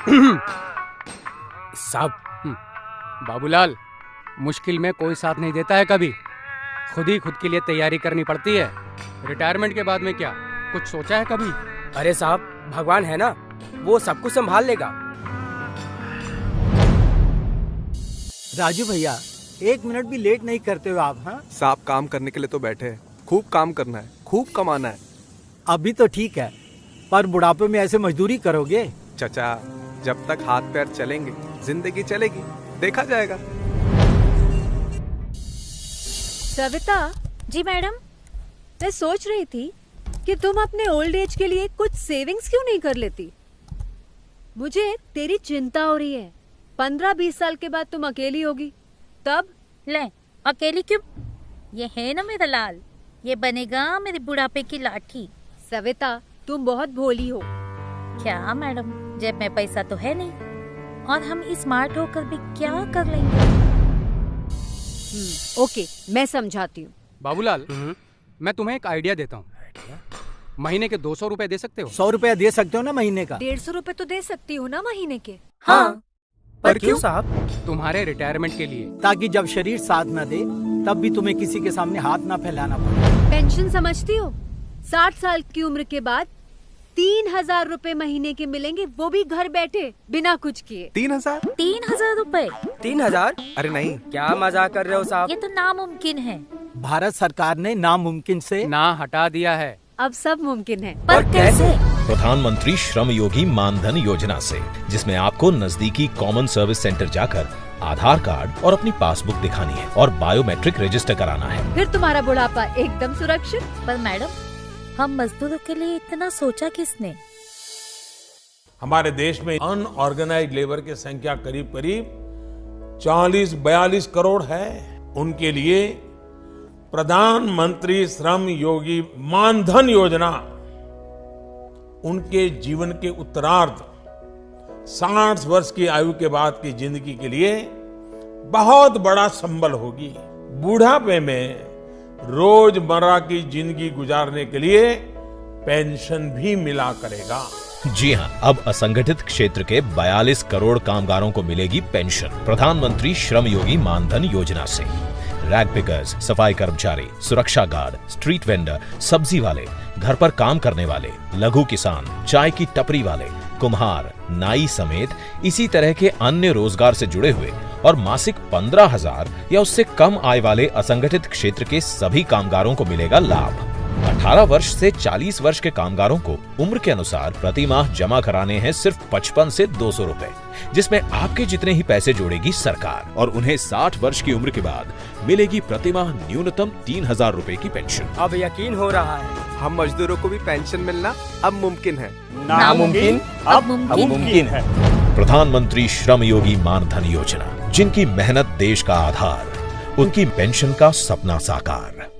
साहब, बाबूलाल, मुश्किल में कोई साथ नहीं देता है कभी, खुद ही खुद के लिए तैयारी करनी पड़ती है। रिटायरमेंट के बाद में क्या कुछ सोचा है कभी? अरे साहब, भगवान है ना, वो सब कुछ संभाल लेगा। राजू भैया, 1 मिनट भी लेट नहीं करते हो आप? हाँ साहब, काम करने के लिए तो बैठे हैं। खूब काम करना है, खूब कमाना है। अभी तो ठीक है, पर बुढ़ापे में ऐसे मजदूरी करोगे? चचा, जब तक हाथ पैर चलेंगे जिंदगी चलेगी, देखा जाएगा। सविता जी मैडम। मैं सोच रही थी कि तुम अपने ओल्ड एज के लिए कुछ सेविंग्स क्यों नहीं कर लेती। मुझे तेरी चिंता हो रही है। 15-20 साल के बाद तुम अकेली होगी, तब? ले, अकेली क्यों? ये है ना मेरा लाल, ये बनेगा मेरे बुढ़ापे की लाठी। सविता, तुम बहुत भोली हो। क्या मैडम, जेब में पैसा तो है नहीं, और हम स्मार्ट होकर भी क्या कर लेंगे? ओके, मैं समझाती हूँ। बाबूलाल, मैं तुम्हें एक आइडिया देता हूँ। महीने के 200 रुपए दे सकते हो? 100 रुपया दे सकते हो ना महीने का? 150 रुपए तो दे सकती हूँ ना महीने के। हाँ, पर क्यों साहब? तुम्हारे रिटायरमेंट के लिए, ताकि जब शरीर साथ न दे तब भी तुम्हें किसी के सामने हाथ ना फैलाना पड़े। पेंशन समझती हो? 60 साल की उम्र के बाद 3000 रुपए महीने के मिलेंगे, वो भी घर बैठे बिना कुछ किए। 3000? 3000 रुपए? 3000? अरे नहीं, क्या मजाक कर रहे हो साहब? ये तो नामुमकिन है। भारत सरकार ने नामुमकिन से ना हटा दिया है। अब सब मुमकिन है। पर कैसे? प्रधानमंत्री श्रम योगी मानधन योजना से, जिसमें आपको नजदीकी कॉमन सर्विस सेंटर जाकर आधार कार्ड और अपनी पासबुक दिखानी है और बायोमेट्रिक रजिस्टर कराना है। फिर तुम्हारा बुढ़ापा एकदम सुरक्षित। पर मैडम, हम मजदूरों के लिए इतना सोचा किसने? हमारे देश में अनऑर्गेनाइज्ड लेबर की संख्या करीब करीब 40-42 करोड़ है। उनके लिए प्रधानमंत्री श्रम योगी मानधन योजना उनके जीवन के उत्तरार्ध 60 वर्ष की आयु के बाद की जिंदगी के लिए बहुत बड़ा संबल होगी। बुढ़ापे में रोजमर्रा की जिंदगी गुजारने के लिए पेंशन भी मिला करेगा। जी हां, अब असंगठित क्षेत्र के 42 करोड़ कामगारों को मिलेगी पेंशन प्रधानमंत्री श्रम योगी मानधन योजना से। रैग पिकर्स, सफाई कर्मचारी, सुरक्षा गार्ड, स्ट्रीट वेंडर, सब्जी वाले, घर पर काम करने वाले, लघु किसान, चाय की टपरी वाले, कुम्हार, नाई समेत इसी तरह के अन्य रोजगार से जुड़े हुए और मासिक 15,000 या उससे कम आय वाले असंगठित क्षेत्र के सभी कामगारों को मिलेगा लाभ। 18 वर्ष से 40 वर्ष के कामगारों को उम्र के अनुसार प्रति माह जमा कराने हैं सिर्फ 55 से 200 रुपए, जिसमें आपके जितने ही पैसे जोड़ेगी सरकार, और उन्हें 60 वर्ष की उम्र के बाद मिलेगी प्रति माह न्यूनतम 3,000 रुपए की पेंशन। अब यकीन हो रहा है, हम मजदूरों को भी पेंशन मिलना अब मुमकिन है। नामुमकिन अब मुमकिन है। प्रधानमंत्री श्रम योगी मानधन योजना, जिनकी मेहनत देश का आधार, उनकी पेंशन का सपना साकार।